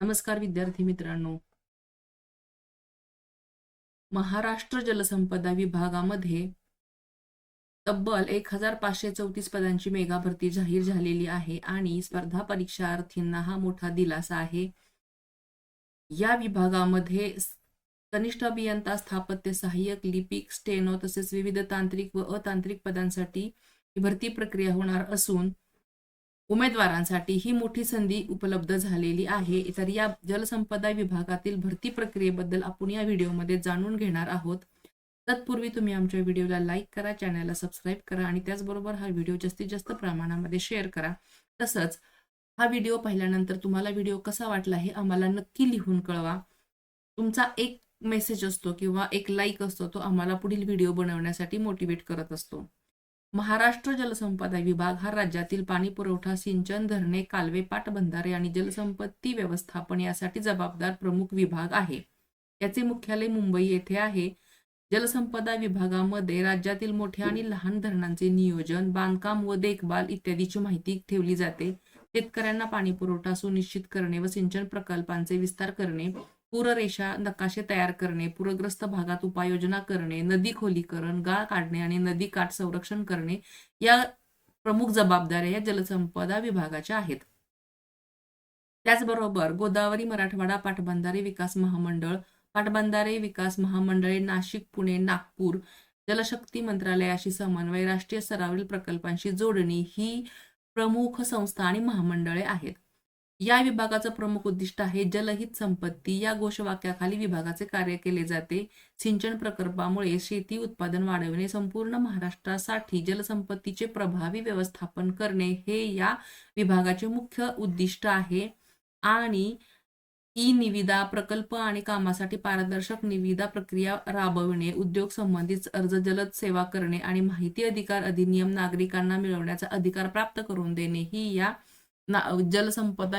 नमस्कार विद्यार्थी मित्रांनो. महाराष्ट्र जलसंपदा विभागामध्ये तब्बल 1534 पदांची मेगा भरती जाहीर झालेली आहे आणि स्पर्धा परीक्षार्थींना हा मोठा दिलासा आहे. या विभागामध्ये कनिष्ठ अभियंता, स्थापत्य सहाय्यक, लिपिक, स्टेनो तसेच विविध तांत्रिक व अतांत्रिक पदांसाठी ही भरती प्रक्रिया होणार असून उमेदवारांसाठी ही मोठी संधी उपलब्ध झालेली आहे. तर या जलसंपदा विभागातील भरती प्रक्रियेबद्दल आपण या व्हिडिओमध्ये जाणून घेणार आहोत. तत्पूर्वी तुम्ही आमच्या व्हिडिओला लाईक करा, चॅनलला सबस्क्राईब करा आणि त्याचबरोबर हा व्हिडिओ जास्तीत जास्त प्रमाणामध्ये शेअर करा. तसंच हा व्हिडिओ पाहिल्यानंतर तुम्हाला व्हिडिओ कसा वाटला हे आम्हाला नक्की लिहून कळवा. तुमचा एक मेसेज असतो किंवा एक लाईक असतो, तो आम्हाला पुढील व्हिडिओ बनवण्यासाठी मोटिवेट करत असतो. महाराष्ट्र जलसंपदा विभाग हा राज्यातील पाणी पुरवठा, सिंचन, धरणे, कालवे, पाटबंधारे आणि जलसंपत्ती व्यवस्थापन यासाठी जबाबदार प्रमुख विभाग आहे. याचे मुख्यालय मुंबई येथे आहे. जलसंपदा विभागामध्ये राज्यातील मोठ्या आणि लहान धरणांचे नियोजन, बांधकाम व देखभाल इत्यादीची माहिती ठेवली जाते. शेतकऱ्यांना पाणी पुरवठा सुनिश्चित करणे व सिंचन प्रकल्पांचे विस्तार करणे, पूररेषा नकाशे तयार करणे, पूरग्रस्त भागात उपाययोजना करणे, नदी खोलीकरण, गाळ काढणे आणि नदी काठ संरक्षण करणे या प्रमुख जबाबदाऱ्या या जलसंपदा विभागाच्या आहेत. त्याचबरोबर गोदावरी मराठवाडा पाटबंधारे विकास महामंडळ, पाटबंधारे विकास महामंडळे नाशिक, पुणे, नागपूर, जलशक्ती मंत्रालयाशी समन्वय, राष्ट्रीय स्तरावरील प्रकल्पांशी जोडणी ही प्रमुख संस्था आणि महामंडळे आहेत. या विभागाचं प्रमुख उद्दिष्ट आहे जलहित संपत्ती. या घोषवाक्याखाली विभागाचे कार्य केले जाते. सिंचन प्रकल्पामुळे शेती उत्पादन वाढविणे, संपूर्ण महाराष्ट्रासाठी जलसंपत्तीचे प्रभावी व्यवस्थापन करणे हे या विभागाचे मुख्य उद्दिष्ट आहे. आणि ई निविदा, प्रकल्प आणि कामासाठी पारदर्शक निविदा प्रक्रिया राबविणे, उद्योग संबंधित अर्ज जलद सेवा करणे आणि माहिती अधिकार अधिनियम नागरिकांना मिळवण्याचा अधिकार प्राप्त करून देणे ही या जलसंपदा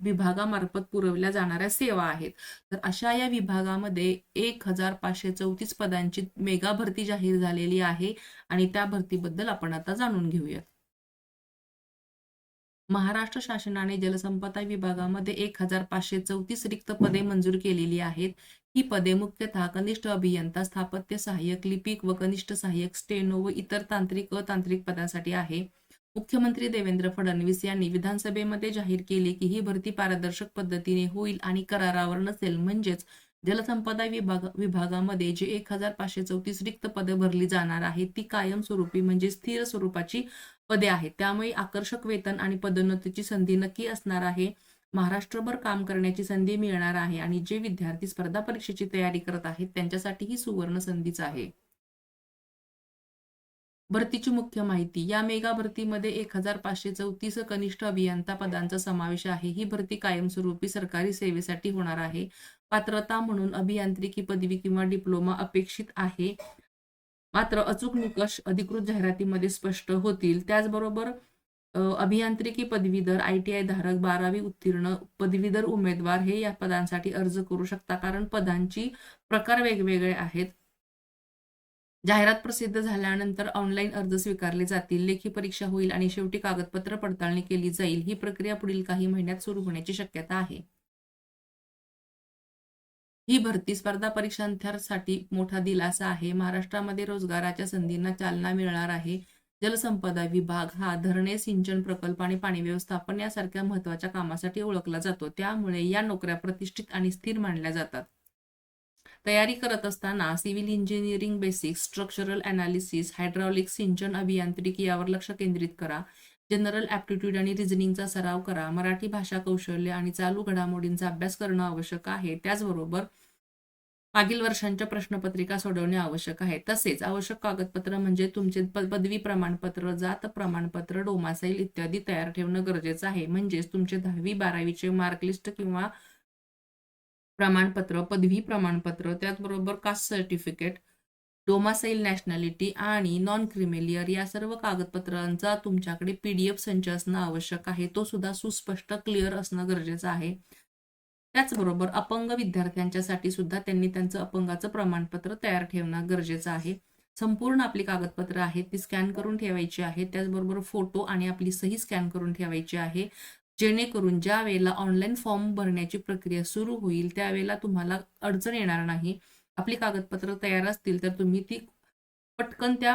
विभागामार्फत पुरवल्या जाणाऱ्या सेवा आहेत. तर अशा या विभागामध्ये 1534 पदांची मेगा भरती जाहीर झालेली आहे आणि त्या भरतीबद्दल आपण आता जाणून घेऊयात. महाराष्ट्र शासनाने जलसंपदा विभागामध्ये 1534 रिक्त पदे मंजूर केलेली आहेत. ही पदे मुख्यतः कनिष्ठ अभियंता, स्थापत्य सहाय्यक, लिपिक व कनिष्ठ सहाय्यक, स्टेनो व इतर तांत्रिक अतांत्रिक पदांसाठी आहे. मुख्यमंत्री देवेंद्र फडणवीस यांनी विधानसभेमध्ये जाहीर केले की ही भरती पारदर्शक पद्धतीने होईल आणि करारावर नसेल. म्हणजेच जलसंपदा विभागामध्ये जे 1534 रिक्त पदे भरली जाणार आहेत ती कायमस्वरूपी म्हणजे स्थिर स्वरूपाची पदे आहेत. त्यामुळे आकर्षक वेतन आणि पदोन्नतीची संधी नक्की असणार आहे. महाराष्ट्रभर काम करण्याची संधी मिळणार आहे आणि जे विद्यार्थी स्पर्धा परीक्षेची तयारी करत आहेत त्यांच्यासाठी ही सुवर्ण संधीच आहे. भरतीची मुख्य माहिती. या मेगा भरतीमध्ये 1534 कनिष्ठ अभियंता पदांचा समावेश आहे. ही भरती कायमस्वरूपी सरकारी सेवेसाठी होणार आहे. पात्रता म्हणून अभियांत्रिकी पदवी किंवा डिप्लोमा अपेक्षित आहे. मात्र अचूक निकष अधिकृत जाहिरातीमध्ये स्पष्ट होतील. त्याचबरोबर अभियांत्रिकी पदवीधर, ITI धारक, 12वी उत्तीर्ण पदवीधर उमेदवार हे या पदांसाठी अर्ज करू शकता, कारण पदांची प्रकार वेगवेगळे आहेत. जाहिरात प्रसिद्ध झाल्यानंतर ऑनलाईन अर्ज स्वीकारले जातील, लेखी परीक्षा होईल आणि शेवटी कागदपत्र पडताळणी केली जाईल. ही प्रक्रिया पुढील काही महिन्यात सुरू होण्याची शक्यता आहे. ही भरती स्पर्धा परीक्षार्थ्यांसाठी मोठा दिलासा आहे. महाराष्ट्रामध्ये रोजगाराच्या संधींना चालना मिळणार आहे. जलसंपदा विभाग हा धरणे, सिंचन प्रकल्प आणि पाणी व्यवस्थापन यासारख्या महत्त्वाच्या कामासाठी ओळखला जातो. त्यामुळे या नोकऱ्या प्रतिष्ठित आणि स्थिर मानल्या जातात. तयारी करत असताना civil engineering basics, structural analysis, hydraulic, सिंचन अभियांत्रिकी यावर लक्ष केंद्रित करा. जनरल ॲप्टिट्यूड आणि रिझनिंगचा सराव करा. मराठी भाषा कौशल्य आणि चालू घडामोडींचा अभ्यास करणं आवश्यक आहे. त्याचबरोबर मागील वर्षांच्या प्रश्नपत्रिका सोडवणे आवश्यक आहे. तसेच आवश्यक कागदपत्र म्हणजे तुमचे पदवी प्रमाणपत्र, जात प्रमाणपत्र, डोमासाईल इत्यादी तयार ठेवणं गरजेचं आहे. म्हणजेच तुमचे 10वी 12वीचे मार्कलिस्ट किंवा प्रमाणपत्र, पदवी प्रमाणपत्र, त्याचबरोबर कास्ट सर्टिफिकेट, डोमासाईल नॅशनॅलिटी आणि नॉन क्रिमिलियर या सर्व कागदपत्रांचा तुमच्याकडे PDF संच असणं आवश्यक आहे. तो सुद्धा सुस्पष्ट क्लिअर असणं गरजेचं आहे. त्याचबरोबर अपंग विद्यार्थ्यांच्यासाठी सुद्धा त्यांनी त्यांचं अपंगाचं प्रमाणपत्र तयार ठेवणं गरजेचं आहे. संपूर्ण आपली कागदपत्र आहेत ती स्कॅन करून ठेवायची आहेत. त्याचबरोबर फोटो आणि आपली सही स्कॅन करून ठेवायची आहे. जेणेकरून ज्या वेळेला ऑनलाईन फॉर्म भरण्याची प्रक्रिया सुरू होईल त्यावेळेला तुम्हाला अडचण येणार नाही. आपली कागदपत्र तयार असतील तर तुम्ही ती पटकन त्या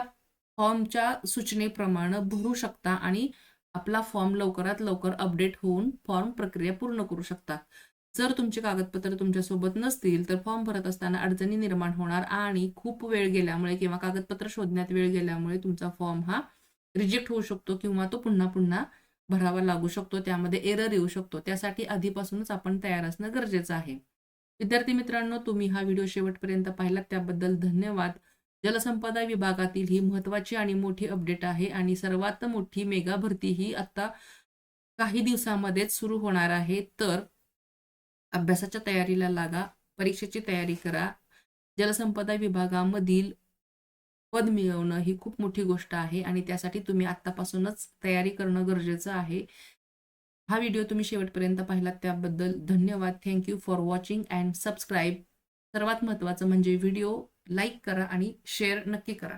फॉर्मच्या सूचनेप्रमाणे भरू शकता आणि आपला फॉर्म लवकरात लवकर अपडेट होऊन फॉर्म प्रक्रिया पूर्ण करू शकता. जर तुमची कागदपत्र तुमच्यासोबत नसतील तर फॉर्म भरत असताना अडचणी निर्माण होणार आणि खूप वेळ गेल्यामुळे किंवा कागदपत्र शोधण्यात वेळ गेल्यामुळे तुमचा फॉर्म हा रिजेक्ट होऊ शकतो किंवा तो पुन्हा पुन्हा भरावा लागू शकतो. त्यामध्ये एरर येऊ शकतो. त्यासाठी आधीपासूनच आपण तयार असणं गरजेचं आहे. विद्यार्थी मित्रांनो, तुम्ही हा व्हिडिओ शेवटपर्यंत पाहिलात त्याबद्दल धन्यवाद. जलसंपदा विभागातील ही महत्त्वाची आणि मोठी अपडेट आहे आणि सर्वात मोठी मेगा भरती ही आता काही दिवसामध्येच सुरू होणार आहे. तर अभ्यासाच्या तयारीला लागा, परीक्षेची तयारी करा. जलसंपदा विभागामधील पद मिळवणं ही खूप मोठी गोष्ट आहे आणि त्यासाठी तुम्ही आत्तापासूनच तयारी करणं गरजेचं आहे. हा व्हिडिओ तुम्ही शेवटपर्यंत पाहिलात त्याबद्दल धन्यवाद. Thank you for watching and subscribe. सर्वात महत्त्वाचं म्हणजे व्हिडिओ लाईक करा आणि शेअर नक्की करा.